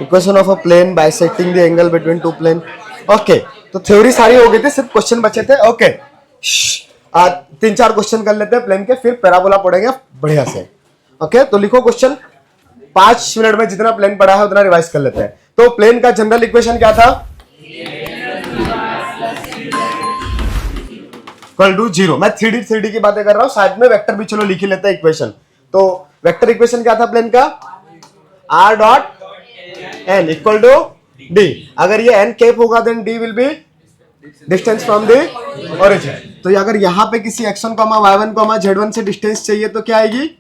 Equation of a plane bisecting the angle between two plane. Okay, तो theory सारी हो गई थी, सिर्फ क्वेश्चन बचे थे। ओके, 3-4 क्वेश्चन कर लेते हैं प्लेन के, फिर पैराबोला पढ़ेंगे बढ़िया से। ओके, तो लिखो क्वेश्चन, 5 मिनट में जितना प्लेन पढ़ा है उतना रिवाइज कर लेते हैं। तो प्लेन का जनरल इक्वेशन क्या था? Equal to 0। मैं 3D की बातें कर रहा हूं, साइड में वेक्टर भी चलो लिख ही लेते हैं इक्वेशन। तो वेक्टर इक्वेशन क्या था प्लेन का? r dot n equal to d। अगर ये n कैप होगा then d will be distance from the origin. तो अगर यहां पे किसी x1, y1, z1 से डिस्टेंस चाहिए तो क्या आएगी?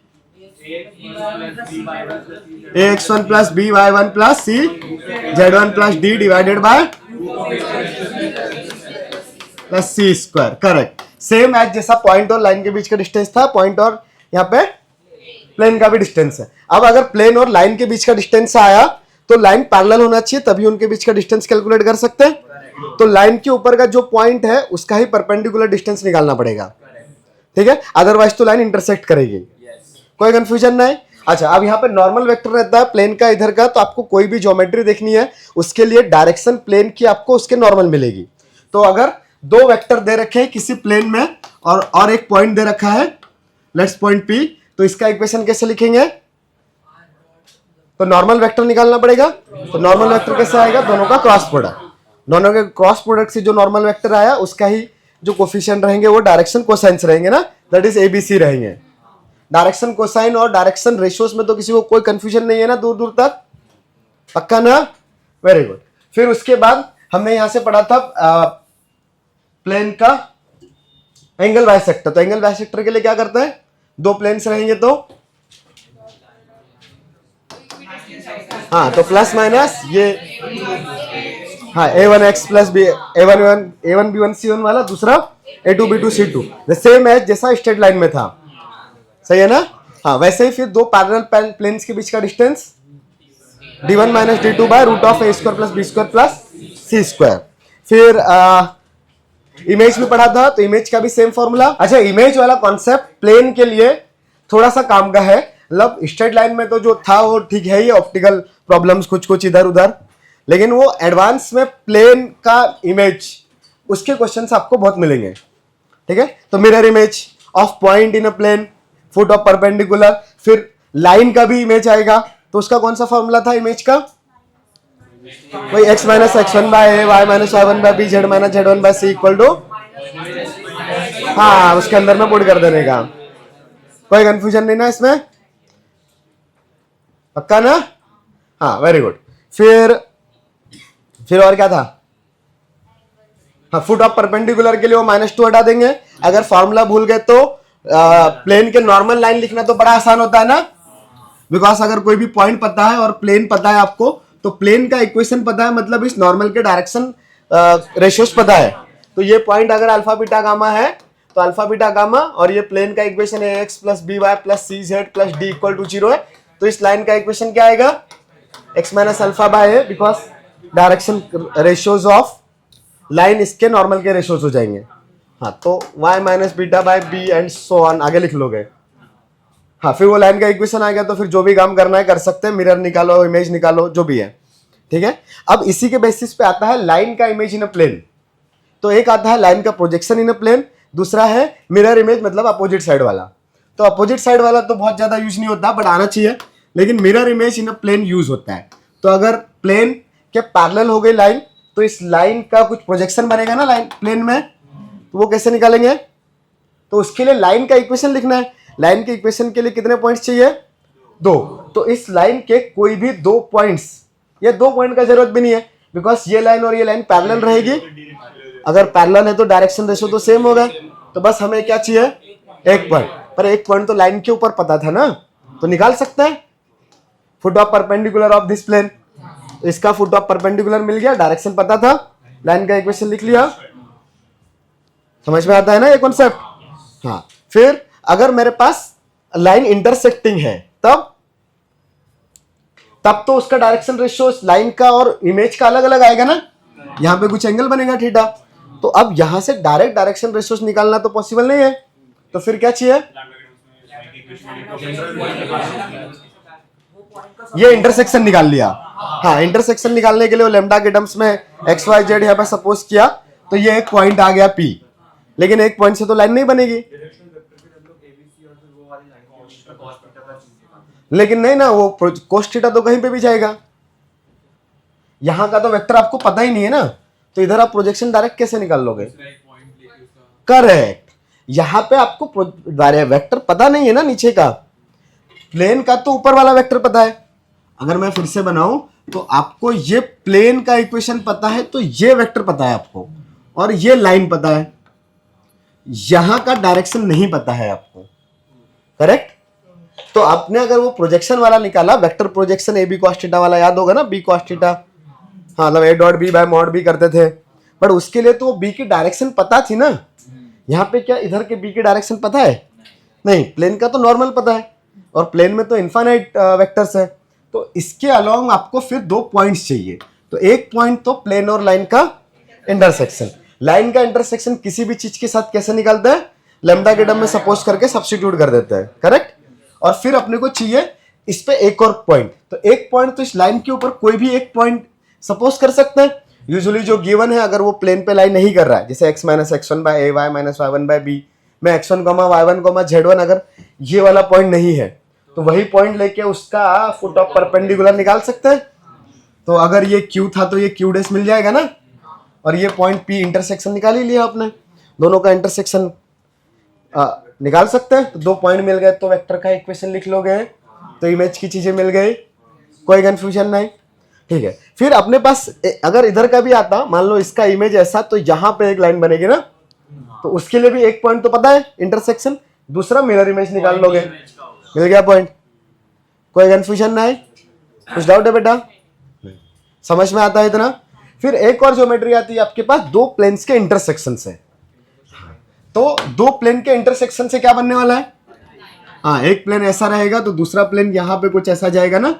ax1 plus by1 plus cz1 plus d divided by plus C square. Correct, same as जैसा पॉइंट और लाइन के बीच का डिस्टेंस था, पॉइंट और यहाँ पे प्लेन का भी डिस्टेंस है। अब अगर प्लेन और लाइन के बीच का डिस्टेंस आया तो लाइन पैरेलल होना चाहिए, तभी उनके बीच का डिस्टेंस कैलकुलेट कर सकते हैं। तो लाइन के ऊपर का जो पॉइंट है उसका ही परपेंडिकुलर डिस्टेंस निकालना पड़ेगा, ठीक है, अदरवाइज तो लाइन इंटरसेक्ट करेगी। कोई कंफ्यूजन नहीं? अच्छा, अब यहाँ पे नॉर्मल वेक्टर रहता है प्लेन का इधर का, तो आपको कोई भी ज्योमेट्री देखनी है उसके लिए डायरेक्शन प्लेन की आपको उसके नॉर्मल मिलेगी। तो अगर 2 वेक्टर दे रखे हैं किसी प्लेन में और एक पॉइंट दे रखा है, लेट्स पॉइंट P, तो इसका इक्वेशन कैसे लिखेंगे? तो नॉर्मल वेक्टर निकालना पड़ेगा। तो नॉर्मल वेक्टर कैसे आएगा? दोनों का क्रॉस प्रोडक्ट, दोनों के क्रॉस प्रोडक्ट से जो नॉर्मल वेक्टर आया उसका ही जो कोफिशिएंट रहेंगे वो डायरेक्शन कोसाइंस रहेंगे ना, दैट इज ABC रहेंगे। डायरेक्शन कोसाइन और डायरेक्शन रेशियोस में तो किसी को कोई कंफ्यूजन नहीं है ना दूर दूर तक, पक्का ना? Very good. फिर उसके बाद हमने यहां से पढ़ा था प्लेन का एंगल बाइसेक्टर। तो एंगल बाइसेक्टर के लिए क्या करते हैं? 2 प्लेन्स रहेंगे तो हाँ, तो प्लस माइनस ये, हाँ, A1x प्लस बी A1B1C1 वाला, दूसरा A2B2C2, द सेम एज जैसा स्ट्रेट लाइन में था, सही है ना? हाँ, वैसे ही फिर 2 पैरेलल प्लेन्स के बीच का distance d1 minus d2 by root of a square plus b square plus c square. फिर इमेज भी पढ़ा था, तो इमेज का भी सेम फॉर्मूला। अच्छा, इमेज वाला कॉन्सेप्ट प्लेन के लिए थोड़ा सा काम का है, मतलब स्ट्रेट लाइन में तो जो था वो ठीक है ही, ऑप्टिकल प्रॉब्लम्स कुछ कुछ इधर उधर, लेकिन वो एडवांस में प्लेन का इमेज, उसके क्वेश्चंस आपको बहुत मिलेंगे, ठीक है। तो mirror image of point in a plane, foot of perpendicular, फिर लाइन का भी इमेज आएगा, तो उसका कौन सा फॉर्मूला था इमेज का? वही x minus x1 by a, y minus y1 by b, z minus z1 by c equal to, हाँ, उसके अंदर में पुट कर देने का। कोई कंफ्यूजन नहीं ना इसमें, पक्का ना? हाँ, वेरी गुड। फिर और क्या था? हाँ, फुट ऑफ परपेंडिकुलर के लिए वो -2 हटा देंगे। अगर फॉर्मूला भूल गए तो प्लेन के नॉर्मल लाइन लिखना तो बड़ा आसान होता है ना, बिकॉज अगर कोई भी पॉइंट पता है और प्लेन पता है आपको, तो प्लेन का इक्वेशन पता है, मतलब इस नॉर्मल के डायरेक्शन रेशियोज पता है। तो ये पॉइंट अगर अल्फा बीटा गामा है तो अल्फा बीटा गामा, और ये प्लेन का इक्वेशन है ax plus by plus cz plus d equal to 0 है, तो इस लाइन का इक्वेशन क्या आएगा? x minus alpha by a, because direction ratios of line इसके नॉर्मल के रेशियोज हो जाएंगे। हाँ, तो y minus beta by b and so on आगे लिख लोगे। हाँ, फिर वो लाइन का इक्वेशन आ गया, तो फिर जो भी काम करना है कर सकते हैं, मिरर निकालो, इमेज निकालो, जो भी है, ठीक है। अब इसी के बेसिस पे आता है लाइन का इमेज इन अ प्लेन। तो एक आता है लाइन का प्रोजेक्शन इन अ प्लेन, दूसरा है मिरर इमेज, मतलब अपोजिट साइड वाला। तो अपोजिट साइड वाला तो बहुत ज्यादा यूज नहीं होता, बट आना चाहिए, लेकिन mirror image in a plane use होता है। तो अगर प्लेन के पैरेलल हो गई लाइन, तो इस लाइन का कुछ प्रोजेक्शन बनेगा ना लाइन प्लेन में, तो वो कैसे निकालेंगे? तो उसके लिए लाइन का इक्वेशन लिखना है। लाइन के इक्वेशन के लिए कितने पॉइंट्स चाहिए? 2। तो इस लाइन के कोई भी 2 पॉइंट्स, ये 2 पॉइंट का जरूरत भी नहीं है, बिकॉज ये लाइन और ये लाइन पैरेलल रहेगी। अगर पैरेलल है तो डायरेक्शन रेशियो तो सेम होगा, तो बस हमें क्या चाहिए? 1 पॉइंट। पर 1 पॉइंट तो लाइन के ऊपर पता था ना, तो निकाल सकते हैं। Foot of perpendicular of this plane, इसका फुट ऑफ परपेंडिकुलर मिल गया, डायरेक्शन पता था, लाइन का इक्वेशन लिख लिया। समझ में आता है ना ये कॉन्सेप्ट? हाँ, फिर अगर मेरे पास लाइन इंटरसेक्टिंग है तब तो उसका डायरेक्शन रेशियो लाइन का और इमेज का अलग अलग आएगा ना, यहां पे कुछ एंगल बनेगा थीटा। तो अब यहां से डायरेक्ट डायरेक्शन रेशियोस निकालना तो पॉसिबल नहीं है, तो फिर क्या चाहिए? ये इंटरसेक्शन निकाल लिया। हाँ, इंटरसेक्शन निकालने के लिए वो लेमडा के टर्म्स में एक्स वाई जेड यहाँ पे सपोज किया तो ये एक पॉइंट आ गया P, लेकिन एक पॉइंट से तो लाइन नहीं बनेगी। लेकिन नहीं ना, वो कोस थीटा तो कहीं पे भी जाएगा, यहां का तो वेक्टर आपको पता ही नहीं है ना, तो इधर आप प्रोजेक्शन डायरेक्ट कैसे निकाल लोगे? करेक्ट, यहां पे आपको वेक्टर पता नहीं है ना नीचे का, प्लेन का तो ऊपर वाला वेक्टर पता है। अगर मैं फिर से बनाऊं तो आपको ये प्लेन का इक्वेशन पता है, तो ये वेक्टर पता है आपको, और ये लाइन पता है, यहां का डायरेक्शन नहीं पता है आपको। करेक्ट, तो आपने अगर वो प्रोजेक्शन वाला निकाला, vector projection A B cos theta वाला, याद होगा ना, बी कॉस थीटा, हाँ मतलब A dot B by mod B करते थे, बट उसके लिए तो बी की डायरेक्शन पता थी ना। यहाँ पे क्या इधर के बी की डायरेक्शन पता है? नहीं, प्लेन का तो नॉर्मल पता है, और प्लेन में तो इनफाइनाइट वेक्टर्स है, तो इसके अलोंग आपको फिर दो पॉइंट्स चाहिए। तो एक पॉइंट तो प्लेन और लाइन का इंटरसेक्शन। लाइन का इंटरसेक्शन किसी भी चीज के साथ कैसे निकालते हैं? लैम्डा के टर्म में सपोज करके सब्स्टिट्यूट कर देते हैं। करेक्ट, और फिर अपने को चाहिए इस पे एक और पॉइंट, तो एक पॉइंट तो इस लाइन के ऊपर कोई भी एक पॉइंट सपोज कर सकते हैं। यूजुअली जो गिवन है, अगर वो प्लेन पे लाइन नहीं कर रहा है, जैसे x minus X one by A Y minus Y one by B में x1 y1 z1, अगर ये वाला पॉइंट नहीं है तो वही पॉइंट लेके उसका फुट ऑफ परपेंडिकुलर निकाल सकते हैं। तो अगर ये q था तो ये q डैश मिल जाएगा ना, और ये पॉइंट p इंटरसेक्शन निकाल ही लिया आपने, दोनों का इंटरसेक्शन निकाल सकते हैं। तो दो पॉइंट मिल गए तो वेक्टर का इक्वेशन लिख लोगे, तो इमेज की चीजें मिल गई, कोई कंफ्यूजन नहीं। ठीक है, फिर अपने पास अगर इधर का भी आता, मान लो इसका इमेज ऐसा, तो यहां पे एक लाइन बनेगी ना, तो उसके लिए भी एक पॉइंट तो पता है इंटरसेक्शन, दूसरा मिरर इमेज निकाल लोगे, मिल गया पॉइंट। कोई कंफ्यूजन नहीं, कुछ डाउट है बेटा? समझ में आता है इतना? फिर एक और ज्योमेट्री आती है आपके पास, दो प्लेन्स के इंटरसेक्शन से। तो दो प्लेन के इंटरसेक्शन से क्या बनने वाला है? हाँ, एक प्लेन ऐसा रहेगा तो दूसरा प्लेन यहाँ पे कुछ ऐसा जाएगा ना,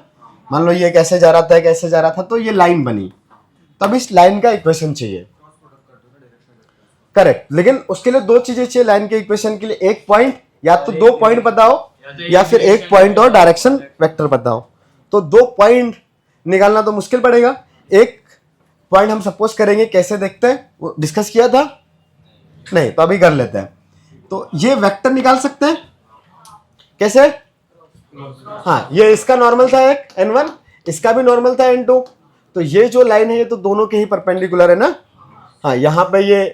मान लो ये कैसे जा रहा था, कैसे जा रहा था, तो ये लाइन बनी, तब इस लाइन का इक्वेशन चाहिए। करेक्ट, लेकिन उसके लिए दो चीजें चाहिए लाइन के इक्वेशन के लिए, एक पॉइंट, या तो दो पॉइंट बताओ, या फिर एक पॉइंट और डायरेक्शन वेक्टर बताओ। तो दो पॉइंट निकालना तो मुश्किल पड़ेगा, एक पॉइंट हम सपोज करेंगे, कैसे देखते हैं, वो डिस्कस किया था नहीं, तो अभी कर लेते हैं। तो ये वेक्टर निकाल सकते हैं कैसे? हाँ, ये इसका नॉर्मल था एक n1, इसका भी नॉर्मल था n2, तो ये जो लाइन है ये तो दोनों के ही परपेंडिकुलर है ना। हाँ, यहां पे ये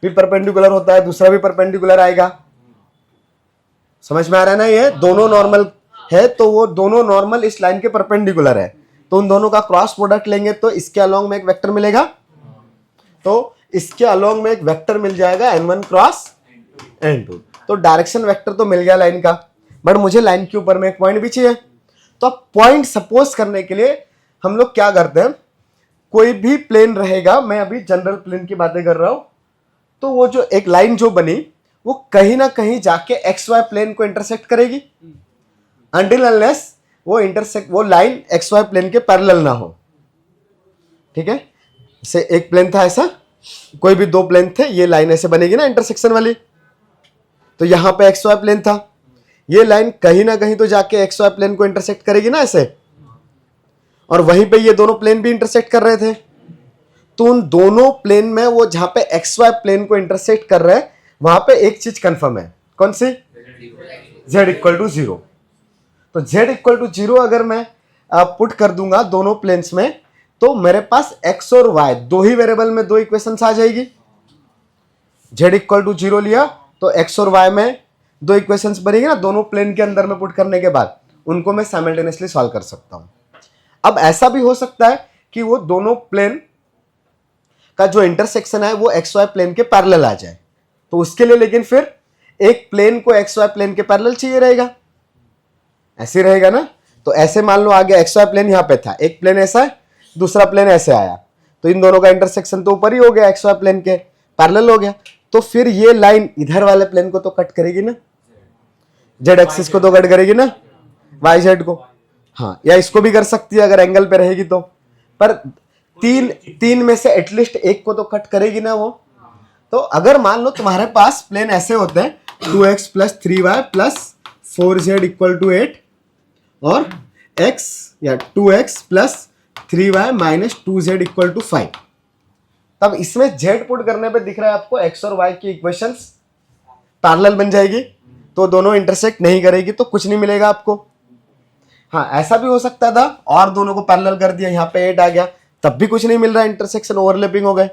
भी परपेंडिकुलर होता है, दूसरा भी परपेंडिकुलर आएगा, समझ में आ रहा है ना? ये दोनों नॉर्मल है, तो वो दोनों नॉर्मल इस लाइन के परपेंडिकुलर है, तो उन दोनों का क्रॉस प्रोडक्ट लेंगे तो इसके अलोंग में एक वेक्टर मिलेगा, तो इसके अलोंग में एक वेक्टर मिल जाएगा n1 क्रॉस n2। तो डायरेक्शन वेक्टर तो मिल गया लाइन का, बट मुझे लाइन के ऊपर में एक पॉइंट भी चाहिए। तो अब पॉइंट सपोज करने के लिए हम लोग क्या करते हैं, कोई भी प्लेन रहेगा, मैं अभी जनरल प्लेन की बातें कर रहा हूं, तो वो जो एक लाइन जो बनी वो कहीं ना कहीं जाके एक्स वाई प्लेन को इंटरसेक्ट करेगी, अनटिल अनलेस वो लाइन एक्स वाई प्लेन के पैरेलल ना हो। ठीक है, जैसे एक प्लेन था ऐसा, कोई भी दो प्लेन थे, ये लाइन ऐसे बनेगी ना इंटरसेक्शन वाली, तो यहां पे एक्स वाई प्लेन था, ये लाइन कहीं ना कहीं तो जाके एक्स वाई प्लेन को इंटरसेक्ट करेगी ना ऐसे, और वहीं पे ये दोनों प्लेन भी इंटरसेक्ट कर रहे थे, तो उन दोनों प्लेन में वो जहां पे एक्स वाई प्लेन को इंटरसेक्ट कर रहे हैं वहां पे एक चीज कंफर्म है, कौन सी? z equal to 0। तो z इक्वल टू 0 अगर मैं पुट कर दूंगा दोनों प्लेन्स में, तो मेरे पास x और y दो ही वेरिएबल में दो इक्वेशंस आ जाएगी। z इक्वल टू 0 लिया तो x और y में दो इक्वेशंस बनेगी ना, दोनों प्लेन के अंदर में पुट करने के बाद उनको मैं साइमल्टेनियसली सॉल्व कर सकता हूं। अब ऐसा भी हो सकता है कि वो दोनों प्लेन का जो इंटरसेक्शन है वो एक्स वाई प्लेन के पैरेलल आ जाए, तो उसके लिए लेकिन फिर एक प्लेन को एक्स वाई प्लेन के पैरेलल चाहिए रहेगा, ऐसे रहेगा ना। तो ऐसे मान लो आगे एक्स वाई प्लेन यहां पे था, एक प्लेन ऐसा है, दूसरा प्लेन ऐसे आया, तो इन दोनों का इंटरसेक्शन तो ऊपर ही हो गया, एक्स वाई प्लेन के पैरेलल हो गया, तो फिर ये लाइन इधर वाले प्लेन को तो कट करेगी ना, जेड एक्सिस को तो कट करेगी ना, वाई जेड को, हाँ, या इसको भी कर सकती है अगर एंगल पे रहेगी तो, पर तीन में से एटलीस्ट एक को तो कट करेगी ना वो। तो अगर मान लो तुम्हारे पास प्लेन ऐसे होते हैं 2x plus 3y plus 4z equal to 8 और x या 2x plus 3y minus 2z equal to 5। तब इसमें z पुट करने पे दिख रहा है आपको x और y की इक्वेशंस पैरेलल बन जाएगी, तो दोनों इंटरसेक्ट नहीं करेगी तो कुछ नहीं मिलेगा आपको। हाँ, ऐसा भी हो सकता था और दोनों को पैरेलल कर दिया, यहाँ पे 8 आ गया, तब भी कुछ नहीं मिल रहा, इंटरसेक्शन ओवरलैपिंग हो गए।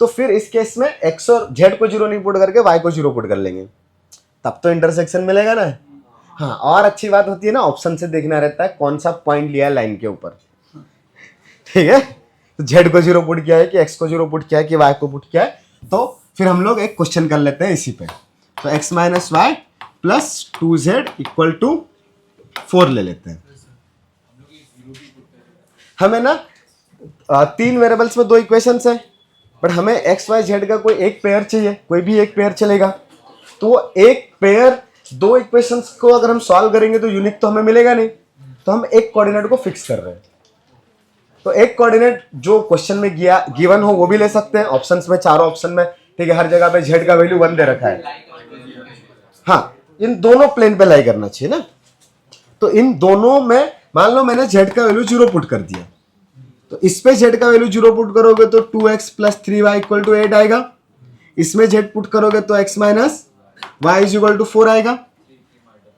तो फिर इस केस में x और z को 0 नहीं पुट करके y को 0 पुट कर लेंगे, तब तो इंटरसेक्शन मिलेगा ना। हाँ, और अच्छी बात होती है ना, ऑप्शन से देखना रहता है कौन सा पॉइंट लिया है लाइन के ऊपर, ठीक है। तो z को 0 पुट किया है कि x को 0 पुट किया है कि y को पुट किया है, तो फिर हम लोग एक क्वेश्चन कर लेते हैं इसी पे। तो x minus Y plus 2z equal to 4 ले लेते हैं। हमें ना 3 वेरिएबल्स में 2 इक्वेशंस है, बट हमें x y z का कोई एक पेयर चाहिए, कोई भी एक पेयर चलेगा। तो एक पेयर 2 इक्वेशंस को अगर हम सॉल्व करेंगे तो यूनिक तो हमें मिलेगा नहीं, तो हम एक कोऑर्डिनेट को फिक्स कर रहे हैं। तो एक कोऑर्डिनेट जो क्वेश्चन में गिवन हो वो भी ले सकते हैं, ऑप्शंस में, चारों ऑप्शन में, ठीक है। हर जगह पे z का वैल्यू 1 दे रखा है। हाँ, इन दोनों प्लेन पे लाई करना चाहिए ना। तो इन दोनों में मान लो मैंने z का वैल्यू 0 पुट कर दिया, तो इस पे z का वैल्यू 0 पुट करोगे तो 2x plus 3y equal to 8 आएगा। इसमें z पुट करोगे तो x minus y is equal to 4 आएगा।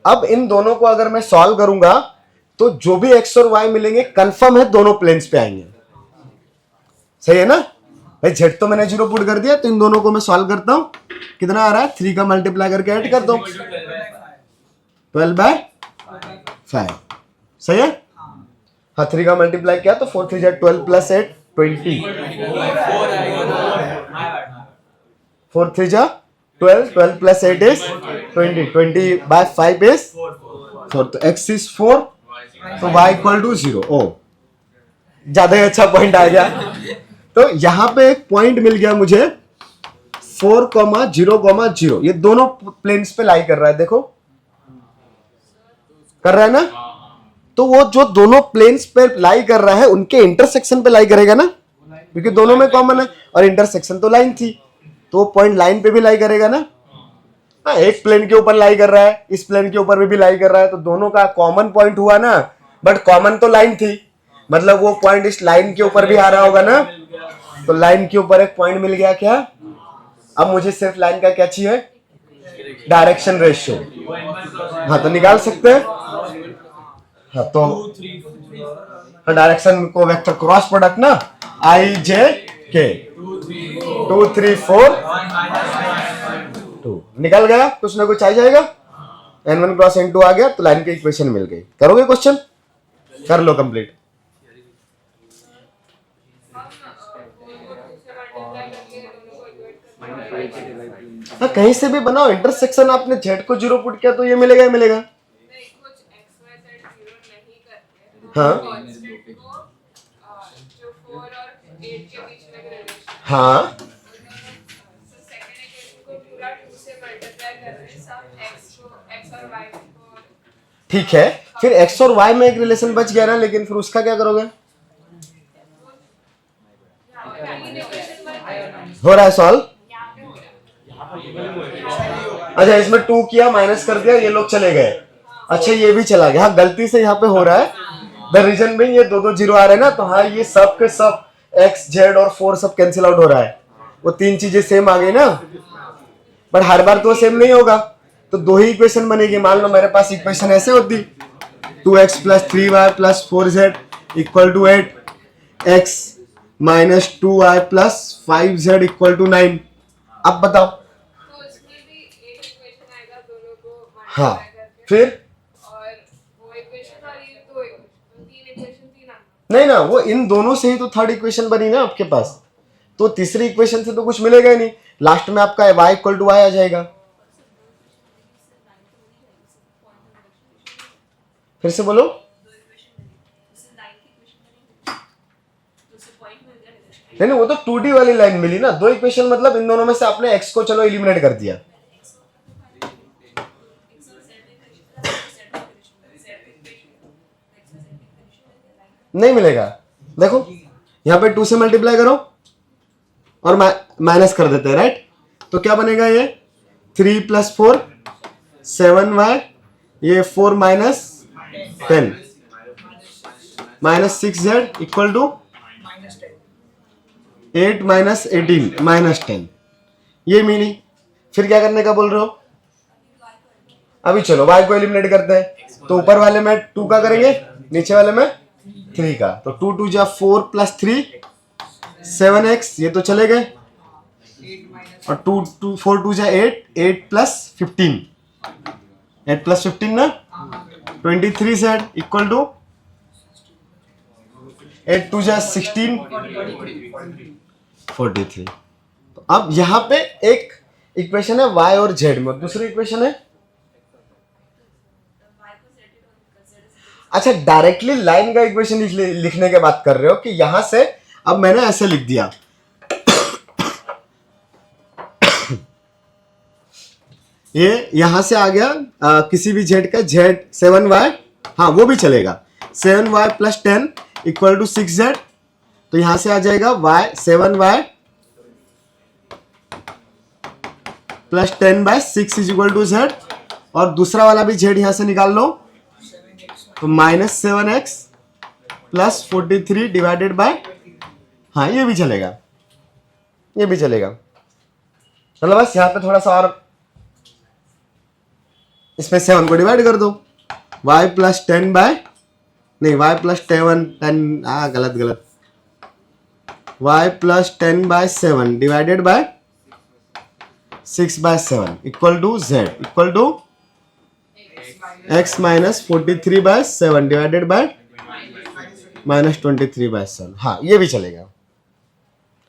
अब इन दोनों को अगर मैं सॉल्व करूंगा तो जो भी x और y मिलेंगे कंफर्म है दोनों प्लेन्स पे आएंगे, सही है ना भाई। z तो मैंने 0 पुट कर दिया, तो इन दोनों को मैं सॉल्व करता हूं, कितना आ रहा है 3 का मल्टीप्लाई करके ऐड कर दो, 12/5, सही है। हाँ, 3 का मल्टीप्लाई किया तो 4 3 12 प्लस 8 20, 4 3 12, 12 प्लस 8 इज 20, 20/5 इज 4, तो x इज 4, तो y इक्वल टू 0। ओ, ज्यादा ही अच्छा पॉइंट आ गया। तो यहां पे एक पॉइंट मिल गया मुझे 4,0,0, ये दोनों प्लेन्स पे लाई कर रहा है, देखो कर रहा है ना। तो वो जो दोनों प्लेन्स पे लाई कर रहा है उनके इंटरसेक्शन पे लाई करेगा ना, क्योंकि दोनों में कॉमन है और इंटरसेक्शन तो लाइन थी, तो वो पॉइंट लाइन पे भी लाई करेगा ना। हाँ, एक प्लेन के ऊपर लाई कर रहा है, इस प्लेन के ऊपर भी लाई कर रहा है, तो दोनों का कॉमन पॉइंट हुआ ना, बट कॉमन तो लाइन थी, मतलब वो पॉइंट इस लाइन के ऊपर भी आ रहा होगा ना। तो लाइन के ऊपर एक पॉइंट मिल गया क्या। अब मुझे सिर्फ लाइन का क्या चाहिए, डायरेक्शन रेशियो। हाँ, तो निकाल सकते हैं। हाँ, तो डायरेक्शन को वेक्टर क्रॉस प्रोडक्ट ना, आई जे के 2 3 4 2 निकल गया, कुछ ना कुछ आ जाएगा। n1 क्रॉस n2 आ गया, तो लाइन की इक्वेशन मिल गई। करोगे क्वेश्चन, कर लो कंप्लीट। हाँ, कहीं से भी बनाओ, इंटरसेक्शन आपने z को 0 पुट किया तो ये मिलेगा ही मिलेगा। हाँ हाँ, ठीक है, फिर x और y में एक रिलेशन बच गया ना, लेकिन फिर उसका क्या करोगे। हो रहा है सॉल्व। अच्छा, इसमें 2 किया, माइनस कर दिया, ये लोग चले गए। अच्छा, ये भी चला गया। हाँ, गलती से यहाँ पे हो रहा है, द रीजन भी ये 2 0 आ रहे हैं ना, तो हाँ ये सब के सब x z और 4 सब कैंसिल आउट हो रहा है, वो 3 चीजें सेम आ गई ना। बट हर बार तो सेम नहीं होगा, तो 2 ही इक्वेशन बनेगी। मान लो मेरे पास इक्वेशन ऐसे होती, 2x plus 3y plus 4z equal to 8, x minus 2y plus 5z equal to 9। अब बताओ। तो इसमें भी एक इक्वेशन आएगा दोनों को हाँ, करके, फिर और वो इक्वेशन और ये दो इक्वेशन, 3 इक्वेशन 3 आना। नहीं ना, वो इन दोनों से ही तो थर्ड इक्वेशन बनी ना आपके पास, तो तीसरी इक्वेशन से तो कुछ मिलेगा ही नहीं। लास्ट में आपका y इक्वल टू वाई आ जाएगा। फिर से बोलो। नहीं, वो तो 2D वाली लाइन मिली ना, 2 इक्वेशन, मतलब इन दोनों में से आपने x को चलो एलिमिनेट कर दिया। नहीं मिलेगा, देखो यहां पे 2 से मल्टीप्लाई करो और माइनस कर देते हैं, राइट। तो क्या बनेगा, ये 3 प्लस 4 7y, ये 4 minus 10, minus 6z equal to 8 minus 18 minus 10, ये मीनिंग। फिर क्या करने का बोल रहे हो? अभी चलो y को एलिमिनेट करते हैं, तो ऊपर वाले में 2 का करेंगे, नीचे वाले में 3 का, तो 2 2 जा 4 प्लस 3 7x, ये तो चले गए, और 2 2 4 2 जा 8 8 प्लस 15 8 प्लस 15 ना 23z इक्वल टू 8 2 जा 16 43। तो अब यहां पे एक इक्वेशन है y और z में, दूसरी इक्वेशन है, अच्छा डायरेक्टली लाइन का इक्वेशन लिखने के बात कर रहे हो कि यहां से अब मैंने ऐसे लिख दिया ये यहां से आ गया किसी भी z का z 7y, हाँ वो भी चलेगा, 7y plus 10 equal to 6z, तो यहां से आ जाएगा y 7y plus 10 by 6 is equal to z, और दूसरा वाला भी z यहां से निकाल लो, तो minus 7x plus 43 divided by, हाँ ये भी चलेगा, ये भी चलेगा। चलो बस यहाँ पे थोड़ा सा और, इसमें 7 को डिवाइड कर दो, y प्लस 10 बाय, नहीं y प्लस 10 गलत, y plus 10 by 7 divided by 6 by 7 equal to z equal to x minus 43 by 7 divided by minus 23 by 7, हाँ ये भी चलेगा।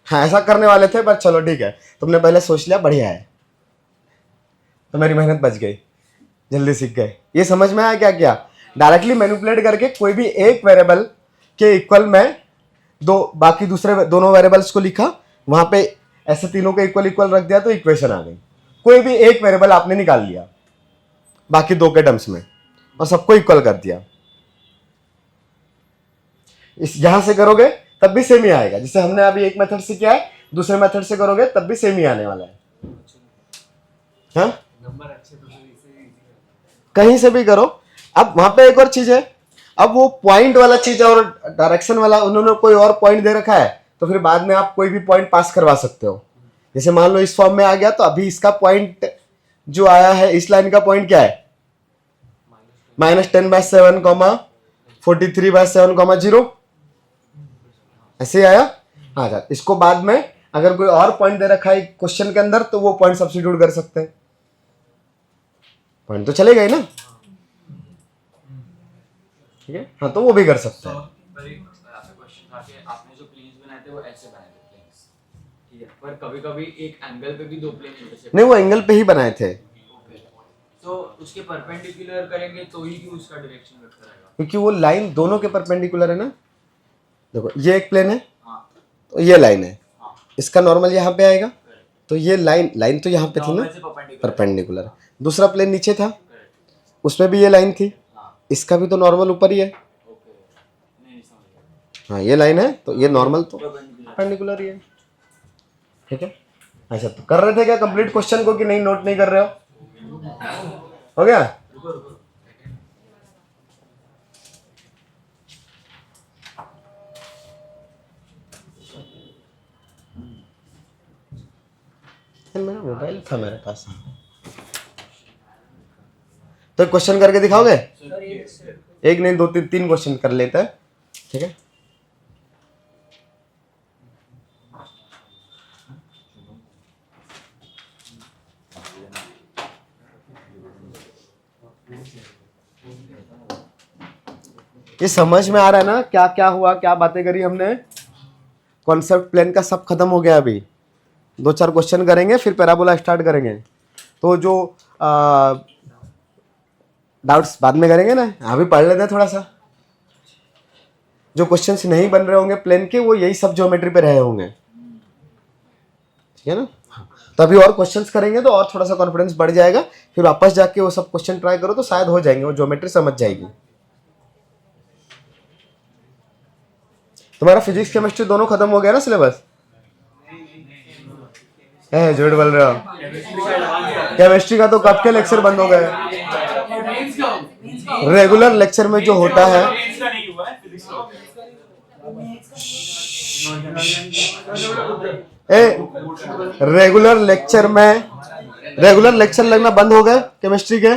हाँ ऐसा करने वाले थे पर चलो ठीक है, तुमने पहले सोच लिया, बढ़िया है, तो मेरी मेहनत बच गई, जल्दी सीख गए। ये समझ में आया क्या क्या? डायरेक्टली मैनिपुलेट करके कोई भी एक वेरिएबल के इक्वल में बाकी दूसरे दोनों वेरिएबल्स को लिखा, वहां पे ऐसे तीनों के इक्वल इक्वल रख दिया तो इक्वेशन आ गई। कोई भी एक वेरिएबल आपने निकाल लिया बाकी दो के टर्म्स में और सबको इक्वल कर दिया, इस यहां से करोगे तब भी सेम ही आएगा, जैसे हमने अभी एक मेथड से किया है, दूसरे मेथड से करोगे तब भी सेम ही आने वाला है। हाँ कहीं से भी करो। अब वहां पे एक और चीज है, अब वो पॉइंट वाला चीज और डायरेक्शन वाला उन्होंने कोई और पॉइंट दे रखा है, तो फिर बाद में आप कोई भी पॉइंट पास करवा सकते हो। जैसे मान लो इस फॉर्म में आ गया, तो अभी इसका पॉइंट जो आया है, इस लाइन का पॉइंट क्या है, माइनस 10 बाय 7 43 बाय 7 0, ऐसे ही आया। हाँ इसको बाद में अगर कोई और पॉइंट दे रखा है क्वेश्चन के अंदर, तो वो पॉइंट सब्स्टिट्यूट कर सकते हैं, पॉइंट तो चलेगा ही ना, ठीक है। हाँ तो वो भी कर सकते हैं। आपने जो प्लेन्स बनाए थे वो ऐसे बनाए थे प्लेन्स, ठीक है, पर कभी-कभी एक एंगल पे भी दो प्लेन इंटरसेक्ट, नहीं वो एंगल पे ही बनाए थे, तो उसके परपेंडिकुलर करेंगे तो ही उसका डायरेक्शन वेक्टर आएगा, क्योंकि वो लाइन दोनों के परपेंडिकुलर है ना। देखो ये एक प्लेन है, हाँ तो ये लाइन है, हाँ, इसका नॉर्मल यहाँ पे आएगा, तो ये लाइन तो यहाँ पे थी ना, परपेंडिकुलर। दूसरा प्लेन नीचे था, उसमें भी ये लाइन थी, इसका भी तो नॉर्मल ऊपर ही है, हाँ ये लाइन है, तो ये नॉर्मल तो परपेंडिकुलर ही है, ठीक है। अच्छा तो कर रहे थे क्या कंप्लीट क्वेश्चन को, कि नहीं नोट नहीं कर रहे हो? हो गया? मेरा मोबाइल था मेरे पास, तो क्वेश्चन करके दिखाओगे? एक नहीं दो तीन क्वेश्चन कर लेते हैं, ठीक है। ये समझ में आ रहा है ना क्या क्या हुआ, क्या बातें करी हमने? कॉन्सेप्ट प्लेन का सब खत्म हो गया, अभी 2-4 क्वेश्चन करेंगे, फिर पैराबोला स्टार्ट करेंगे। तो जो डाउट्स बाद में करेंगे ना, अभी पढ़ लेते हैं थोड़ा सा। जो क्वेश्चंस नहीं बन रहे होंगे प्लेन के, वो यही सब ज्योमेट्री पे रहे होंगे, ठीक है ना। तो अभी और क्वेश्चंस करेंगे तो और थोड़ा सा कॉन्फिडेंस बढ़ जाएगा, फिर वापस जाके वो सब क्वेश्चन ट्राई करो तो शायद हो जाएंगे, वो ज्योमेट्री समझ जाएगी। तुम्हारा फिजिक्स केमिस्ट्री दोनों खत्म हो गया ना सिलेबस? झूठ बोल रहे हो, केमिस्ट्री का तो कब के लेक्चर बंद हो गए। रेगुलर लेक्चर में जो होता है रेगुलर लेक्चर लगना बंद हो गए केमिस्ट्री के।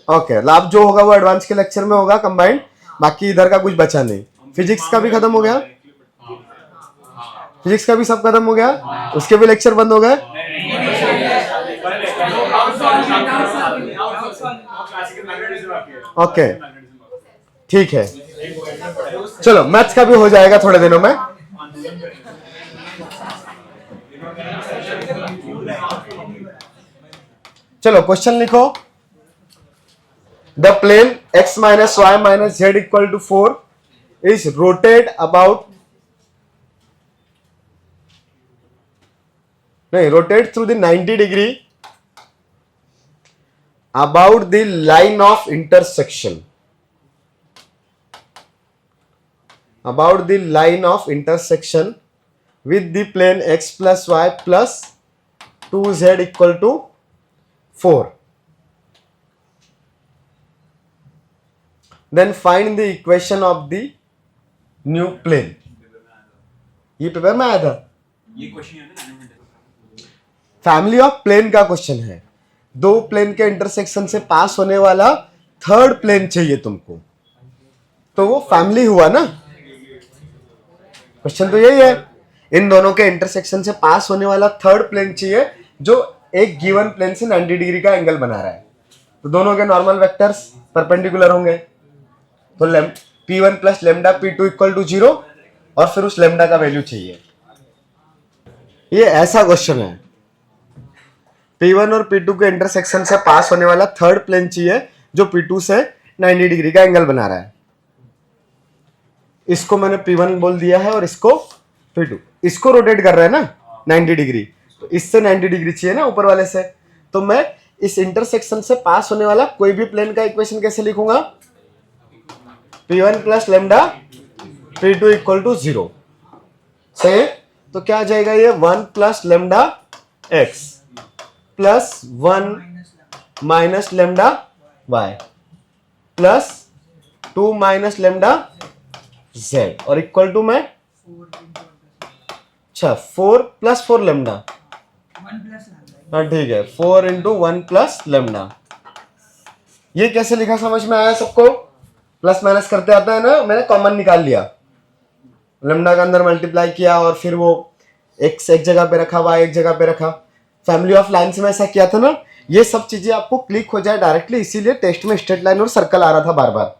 ओके, लाभ जो होगा वो एडवांस के लेक्चर में होगा कंबाइंड, बाकी इधर का कुछ बचा नहीं। फिजिक्स का भी खत्म हो गया, फिजिक्स का भी सब खत्म हो गया, उसके भी लेक्चर बंद हो गए। ओके ठीक है, चलो मैथ्स का भी हो जाएगा थोड़े दिनों में। चलो क्वेश्चन लिखो। The plane x minus y minus z equal to 4 is rotated about, rotate through the 90 degree about the line of intersection, about the line of intersection with the plane x plus y plus 2z equal to 4. Then find the equation of the new plane. ये paper में आया था, ये question family of plane का question है। दो plane के intersection से पास होने वाला थर्ड प्लेन चाहिए तुमको, तो वो फैमिली हुआ ना। क्वेश्चन तो यही है, इन दोनों के इंटरसेक्शन से पास होने वाला थर्ड प्लेन चाहिए जो एक गिवन प्लेन से 90 डिग्री का एंगल बना रहा है। तो दोनों के नॉर्मल वेक्टर्स परपेंडिकुलर होंगे, तो P1 plus lambda P2 equal to 0, और फिर उस लेमडा का वैल्यू चाहिए। ये ऐसा क्वेश्चन है, P1 और P2 के इंटरसेक्शन से पास होने वाला थर्ड प्लेन चाहिए जो P2 से 90 डिग्री का एंगल बना रहा है। इसको मैंने P1 बोल दिया है और इसको P2। इसको रोटेट कर रहा है ना 90 डिग्री, तो इससे 90 डिग्री चाहिए ना ऊपर वाले से। तो मैं इस इंटरसेक्शन से पास होने वाला कोई भी प्लेन का इक्वेशन कैसे लिखूंगा? P1 plus lambda P2 equal to 0 से, तो क्या आ जाएगा ये 1 plus lambda x plus 1 minus lambda y plus 2 minus lambda z और इक्वल टू में, अच्छा 4 प्लस 4 लेमडा, हाँ ठीक है, 4 इंटू 1 प्लस लेमडा। ये कैसे लिखा समझ में आया सबको? प्लस माइनस करते आता है ना, मैंने कॉमन निकाल लिया, लेमडा का अंदर मल्टीप्लाई किया और फिर वो x एक जगह पे रखा, y एक जगह पे रखा। फैमिली ऑफ लाइन्स में ऐसा किया था ना। ये सब चीजें आपको क्लिक हो जाए डायरेक्टली, इसीलिए टेस्ट में स्ट्रेट लाइन और सर्कल आ रहा था बार बार,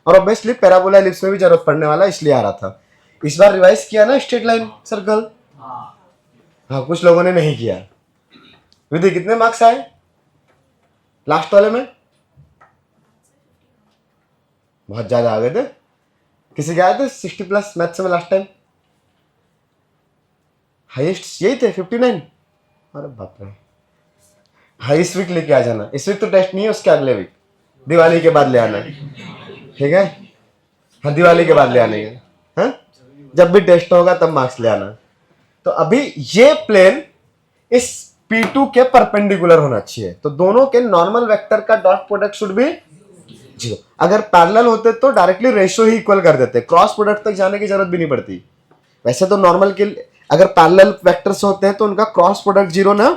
और ऑब्वियसली पैराबोला एलिप्स में भी जरूरत पड़ने वाला इसलिए आ रहा था। इस बार रिवाइज किया ना स्ट्रेट लाइन सर्कल? हाँ, कुछ लोगों ने नहीं किया। विधि कितने मार्क्स आए लास्ट वाले में? बहुत ज्यादा आ गए थे। किसी के आए थे 60 प्लस मैथ्स में लास्ट टाइम? हाईएस्ट यही थे 59। अरे बाप रे, हाँ इस वीक लेके आ जाना। इस वीक तो टेस्ट नहीं है, उसके अगले वीक दिवाली के बाद ले आना, ठीक है? हाँ दिवाली के बाद ले आने के, हाँ जब भी टेस्ट होगा तब मार्क्स ले आना। तो अभी ये प्लेन इस P2 के परपेंडिकुलर होना चाहिए, तो दोनों के नॉर्मल वेक्टर का डॉट प्रोडक्ट शुड बी 0। अगर पैरेलल होते तो डायरेक्टली रेशियो ही इक्वल कर देते, क्रॉस प्रोडक्ट तक जाने की जरूरत भी नहीं पड़ती। वैसे तो नॉर्मल के अगर पैरेलल वेक्टर्स होते हैं तो उनका क्रॉस प्रोडक्ट 0 ना,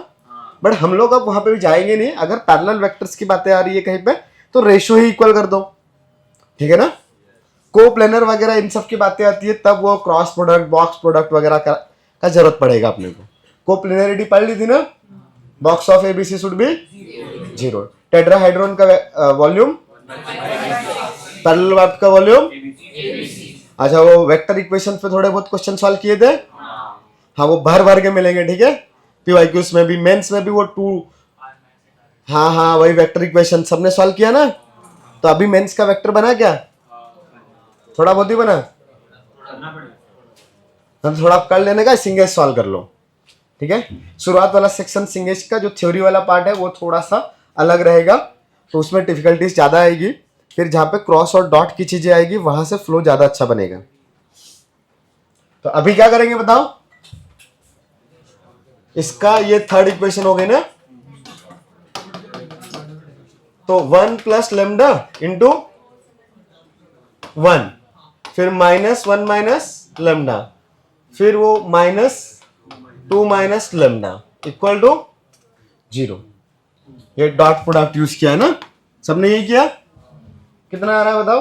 बट हम लोग अब वहां पे भी जाएंगे नहीं। अगर पैरेलल वेक्टर्स की बातें आ रही है कहीं पे तो रेशियो ही इक्वल कर दो, ठीक है ना? कोप्लेनर वगैरह इन सब की बातें आती है तब वो क्रॉस प्रोडक्ट, बॉक्स प्रोडक्ट वगैरह का जरूरत पड़ेगा अपने को। कोप्लेनरिटी पढ़ ली थी ना, box of ABC should be 0। टेट्राहाइड्रोन का वॉल्यूम, पैरेलल वेब का वॉल्यूम। अच्छा, वो वेक्टर इक्वेशन पे थोड़े बहुत क्वेश्चन सॉल्व किए थे, हाँ वो भर भर के मिलेंगे, ठीक है? पीवाईक्यूज में भी, मेंस में भी वो 2, हाँ वही वेक्टर इक्वेशन सबने सॉल्व किया ना। तो अभी मेंस का वेक्टर बना क्या? थोड़ा बहुत ही बना, हम थोड़ा कर लेने का, सिंगेज सॉल्व कर लो, ठीक है? शुरुआत वाला सेक्शन सिंगेज का जो थ्योरी वाला पार्ट है वो थोड़ा सा अलग रहेगा, तो उसमें डिफिकल्टीज ज्यादा आएगी। फिर जहां पे क्रॉस और डॉट की चीजें आएगी वहां से फ्लो ज्यादा अच्छा बनेगा। तो अभी क्या करेंगे बताओ? इसका ये थर्ड इक्वेशन हो गई ना, तो 1 प्लस लेमडा इंटू 1, फिर -1 माइनस लेमडा, फिर वो -2 माइनस लेमडा इक्वल टू 0। ये डॉट प्रोडक्ट यूज किया है ना, सबने यही किया। कितना आ रहा है बताओ,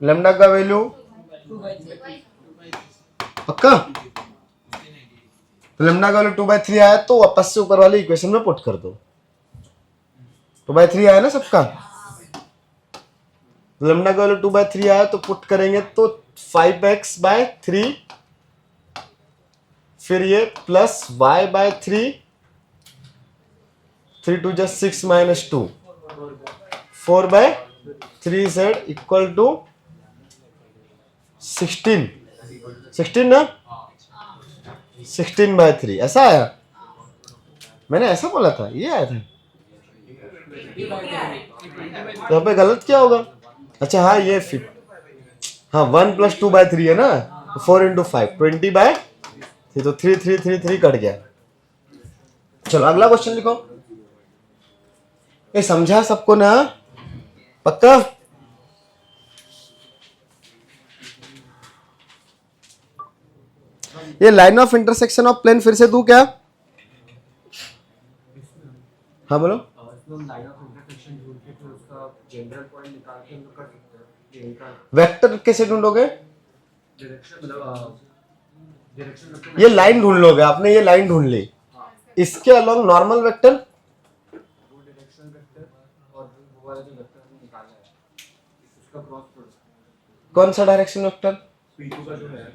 लेमडा का वैल्यू पक्का, तो लेमडा का वैल्यू 2/3 आया, तो वापस से ऊपर वाले इक्वेशन में पुट कर दो। 2/3 आया ना सबका, लेमडा का वैल्यू 2/3 आया तो पुट करेंगे तो 5x/3, फिर ये plus y/3, 3 2 just 6 minus 2, 4/3z equal to 16, 16 ना, 16/3 ऐसा आया। मैंने ऐसा बोला था, ये आया था, तो यहाँ पे गलत क्या होगा। अच्छा हाँ ये हाँ 1 + 2/3 है ना, तो 4 × 5 20/3, तो 3 3 3 3 कट गया। चलो अगला क्वेश्चन लिखो। ये समझा सबको ना, पक्का। ये line of intersection of plane फिर से दू क्या। हाँ बोलो। लाइन ऑफ इंटरसेक्शन ढूंढ के फिर उसका जनरल पॉइंट निकाल के हम लोग कर सकते हैं। इनका वेक्टर कैसे ढूंढोगे, डायरेक्शन मतलब डायरेक्शन ये लाइन ढूंढ लोगे आपने, ये लाइन ढूंढ ली, इसके अलोंग नॉर्मल वेक्टर, वो डायरेक्शन वेक्टर और वो वाला जो वेक्टर हमने निकाला है उसका क्रॉस प्रोडक्ट कौन सा डायरेक्शन वेक्टर, P2 का जो है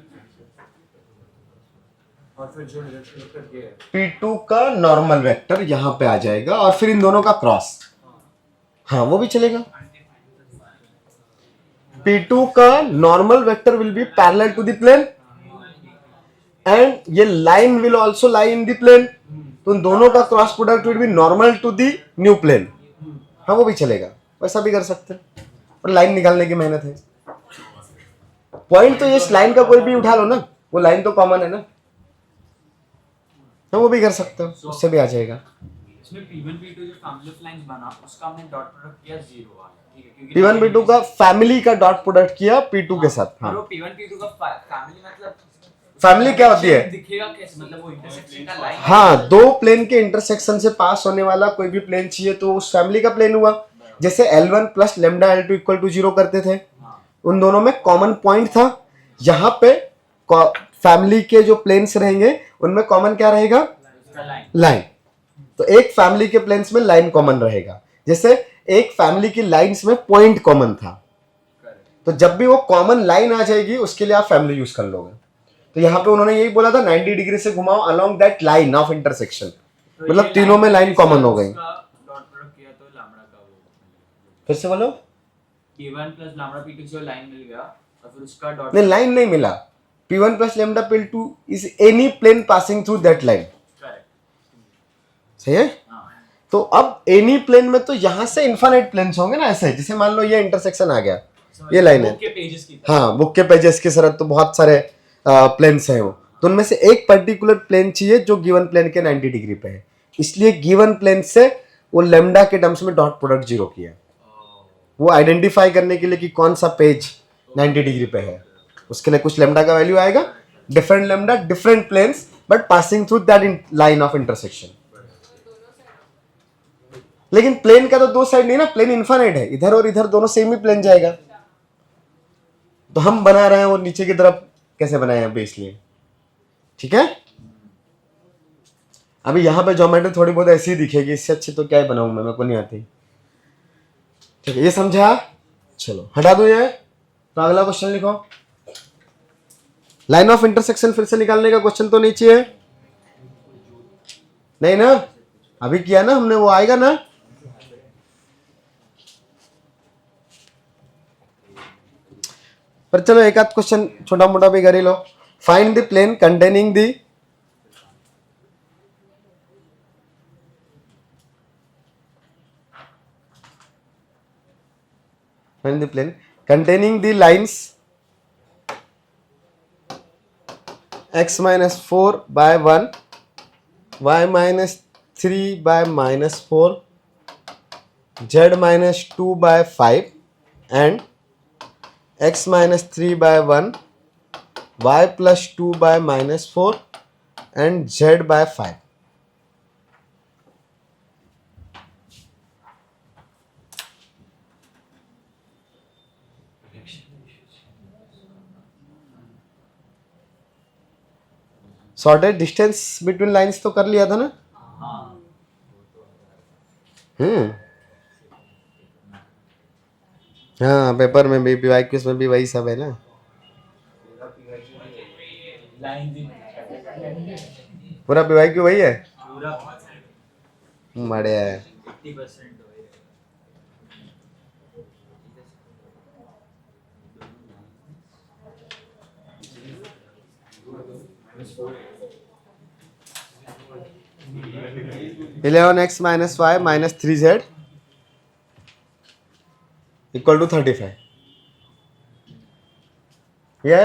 और फिर जो डायरेक्शन वेक्टर ये है P2 का नॉर्मल वेक्टर यहां पे आ जाएगा और फिर इन दोनों का क्रॉस, हाँ वो भी चलेगा। P2 का normal vector will be parallel to the plane and ये line will also lie in the plane, तो इन दोनों का cross product will be normal to the new plane, हाँ वो भी चलेगा, वैसा भी कर सकते हैं, और लाइन निकालने की मेहनत है। पॉइंट तो ये इस लाइन का कोई भी उठा लो ना, वो लाइन तो कॉमन है ना, हाँ वो भी कर सकते हो, उससे भी आ जाएगा। इसमें P1 P2 जो फैमिली ऑफ लाइंस बना उसका हमने डॉट प्रोडक्ट किया 0 आ गया, ठीक है, क्योंकि P1 P2 का फैमिली का डॉट प्रोडक्ट किया P2 के साथ। हाँ और वो P1 P2 का फैमिली मतलब फैमिली क्या होती है, दिखेगा कैसे, मतलब वो इंटरसेक्शन का लाइन, हाँ दो प्लेन के इंटरसेक्शन से पास होने वाला कोई भी प्लेन चाहिए तो उस फैमिली का प्लेन हुआ। जैसे L1 + lambda L2 equal to 0 करते थे, उन दोनों में कॉमन पॉइंट था, यहाँ पे फैमिली के जो प्लेन्स रहेंगे उनमें कॉमन क्या रहेगा, उसका लाइन। लाइन। तो एक फैमिली के प्लेन्स में लाइन कॉमन रहेगा, जैसे एक फैमिली की लाइंस में पॉइंट कॉमन था, तो जब भी वो कॉमन लाइन आ जाएगी उसके लिए आप फैमिली यूज कर लोगे। तो यहाँ पे उन्होंने यही बोला था 90 डिग्री से घुमाओ along that line of intersection, तो मतलब ये तीनों में लाइन line कॉमन हो गई। उसका डॉट प्रोडक्ट किया तो लैम्डा का वो फिर से बोलो, P1 + लैम्डा P2 जो लाइन मिल गया और फिर उसका डॉट नहीं लाइन नहीं मिला, P1 + lambda P2 is any plane passing through that line, correct. सही है। हाँ तो अब एनी प्लेन में तो यहाँ से इन्फिनिट प्लेन्स होंगे ना, ऐसे जैसे मान लो ये इंटरसेक्शन आ गया, ये लाइन है, बुक के पेजेस की तरह। हाँ बुक के पेजेस की तरह, तो बहुत सारे प्लेन्स हैं वो, तो उनमें से एक पर्टिकुलर प्लेन चाहिए जो गिवन प्लेन के 90 डिग्री पे है, इसलिए गिवन प्लेन से वो लेमडा के टर्म्स में डॉट प्रोडक्ट 0 किया, वो आइडेंटिफाई करने के लिए कि कौन सा पेज 90 डिग्री पे है, उसके लिए कुछ लेमडा का वैल्यू आएगा, different lambda different planes but passing through that line of intersection. लेकिन प्लेन का तो दो साइड नहीं ना, प्लेन इनफाइनाइट है, इधर और इधर दोनों सेम ही प्लेन जाएगा, तो हम बना रहे हैं वो नीचे की तरफ कैसे बनाए हैं बेस लिए, ठीक है। अभी यहां पे ज्योमेट्री थोड़ी बहुत ऐसी ही दिखेगी, इससे अच्छी तो क्या ही बनाऊं मैं, मेरे को नहीं आती, ठीक है, ये समझा। चलो हटा दो ये, तो अगला क्वेश्चन लिखो। लाइन ऑफ इंटरसेक्शन फिर से निकालने का क्वेश्चन तो नहीं चाहिए, नहीं ना, अभी किया ना हमने, वो आएगा ना। पर चलो एक आध क्वेश्चन छोटा मोटा भी कर ही लो। Find the plane containing the plane containing the lines x minus 4 by 1, y minus 3 by minus 4, z minus 2 by 5 and x minus 3/1, y plus 2/-4 and z/5। Shortage distance between lines तो कर लिया था ना। हाँ, पेपर में भी PYQs में भी वही सब है ना। पूरा PYQ वही है, बढ़िया है। 80% eleven x minus y minus 3z equal to 35। ये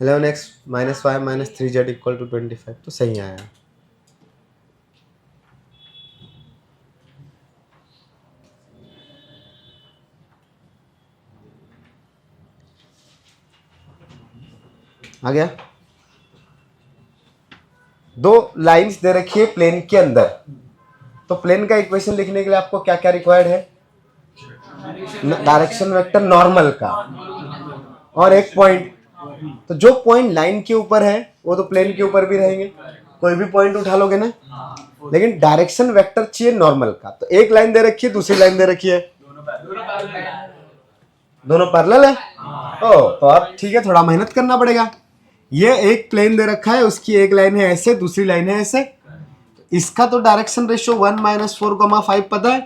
11x minus y minus 3z equal to 25 तो सही आया। आ गया। दो लाइंस दे रखी है प्लेन के अंदर, तो प्लेन का इक्वेशन लिखने के लिए आपको क्या क्या रिक्वायर्ड है? डायरेक्शन वेक्टर नॉर्मल का और एक पॉइंट। तो जो पॉइंट लाइन के ऊपर है वो तो प्लेन के ऊपर भी रहेंगे, कोई भी पॉइंट उठा लोगे ना। लेकिन डायरेक्शन वेक्टर चाहिए नॉर्मल का, तो एक लाइन दे रखी है, दूसरी लाइन दे रखी है, दोनों पैरेलल है। ओ तो अब ठीक है, थोड़ा मेहनत करना पड़ेगा। ये एक प्लेन दे रखा है, उसकी एक लाइन है ऐसे, दूसरी लाइन है ऐसे। इसका तो डायरेक्शन रेशियो 1-4,5 पता है,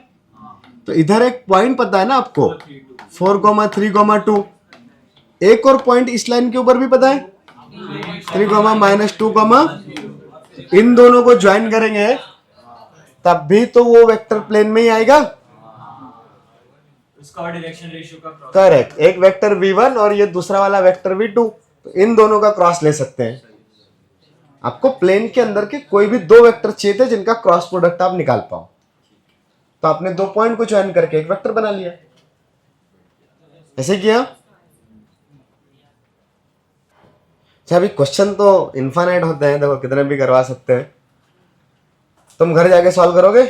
तो इधर एक पॉइंट पता है ना आपको 4,3,2। एक और पॉइंट इस लाइन के ऊपर भी पता है 3,-2, इन दोनों को ज्वाइन करेंगे तब भी तो वो वेक्टर प्लेन में ही आएगा। उसका डायरेक्शन रेशियो का क्रॉस। करेक्ट, एक वेक्टर v1 और ये दूसरा वाला वेक्टर v2, तो इन दोनों का क्रॉस ले सकते हैं। आपको प्लेन के अंदर के कोई भी दो वेक्टर चाहिए थे जिनका क्रॉस प्रोडक्ट आप निकाल पाओ, तो आपने दो पॉइंट को ज्वाइन करके एक वेक्टर बना लिया। ऐसे किया। अच्छा, अभी क्वेश्चन तो इनफाइनाइट होते हैं, देखो कितने भी करवा सकते हैं। तुम घर जाके सॉल्व करोगे।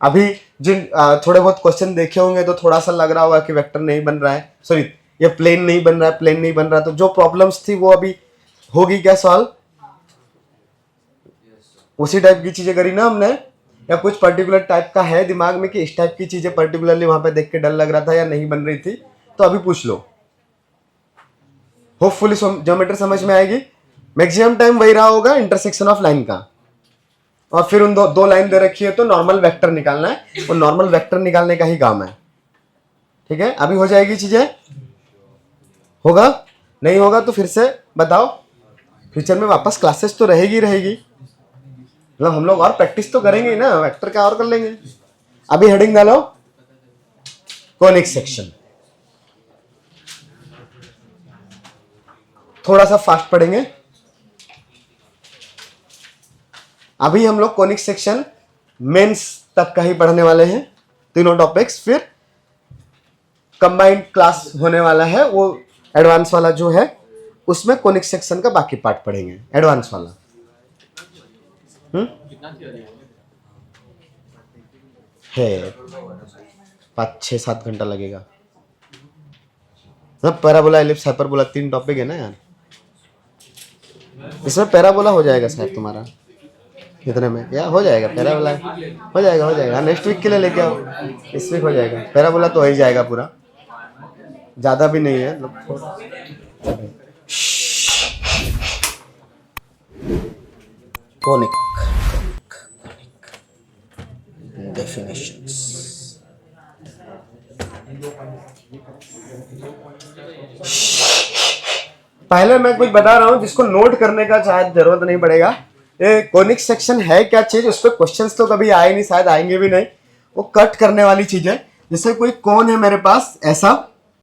अभी जिन थोड़े बहुत क्वेश्चन देखे होंगे तो थोड़ा सा लग रहा होगा कि वेक्टर नहीं बन रहा है, सॉरी ये प्लेन नहीं बन रहा है, प्लेन नहीं बन रहा, तो जो प्रॉब्लम्स थी वो अभी होगी क्या सॉल्व? उसी टाइप की चीजें करी ना हमने, या कुछ पर्टिकुलर टाइप का है दिमाग में कि इस टाइप की चीजें पर्टिकुलरली वहां पे देख के डर लग रहा था या नहीं बन रही थी, तो अभी पूछ लो। होपफुली ज्योमेट्री समझ में आएगी। मैक्सिमम टाइम वही रहा होगा इंटरसेक्शन ऑफ लाइन का, और फिर उन दो लाइन दे रखी है तो नॉर्मल वेक्टर निकालना है, वो नॉर्मल वेक्टर निकालने का ही काम है। ठीक है, अभी हो जाएगी चीजें। होगा नहीं होगा तो फिर से बताओ, फ्यूचर में वापस क्लासेस तो रहेगी मतलब हम लोग और प्रैक्टिस तो करेंगे ही ना, वेक्टर का और कर लेंगे। अभी हेडिंग डालो कॉनिक सेक्शन। थोड़ा सा फास्ट पढ़ेंगे। अभी हम लोग कॉनिक सेक्शन मेंस तक का ही पढ़ने वाले हैं, तीनों टॉपिक्स। फिर कंबाइंड क्लास होने वाला है, वो एडवांस वाला जो है उसमें कॉनिक सेक्शन का बाकी पार्ट पढ़ेंगे, एडवांस वाला। है 5-6-7 घंटा लगेगा। पैराबोला, एलिप्स, हाइपरबोला 3 टॉपिक है ना यार। इसमें पैराबोला हो जाएगा शायद तुम्हारा इतने में, या हो जाएगा पैराबोला, हो जाएगा नेक्स्ट वीक के लिए लेके आओ, इस वीक हो जाएगा। पैराबोला तो हो ही जाएगा पूरा, ज्यादा भी नहीं है। Conic definitions. पहले मैं कुछ बता रहा हूं जिसको नोट करने का शायद जरूरत नहीं पड़ेगा। ये कॉनिक सेक्शन है क्या चीज, उस पर क्वेश्चंस तो कभी आए नहीं, शायद आएंगे भी नहीं। वो कट करने वाली चीज है। जैसे कोई कौन है मेरे पास ऐसा,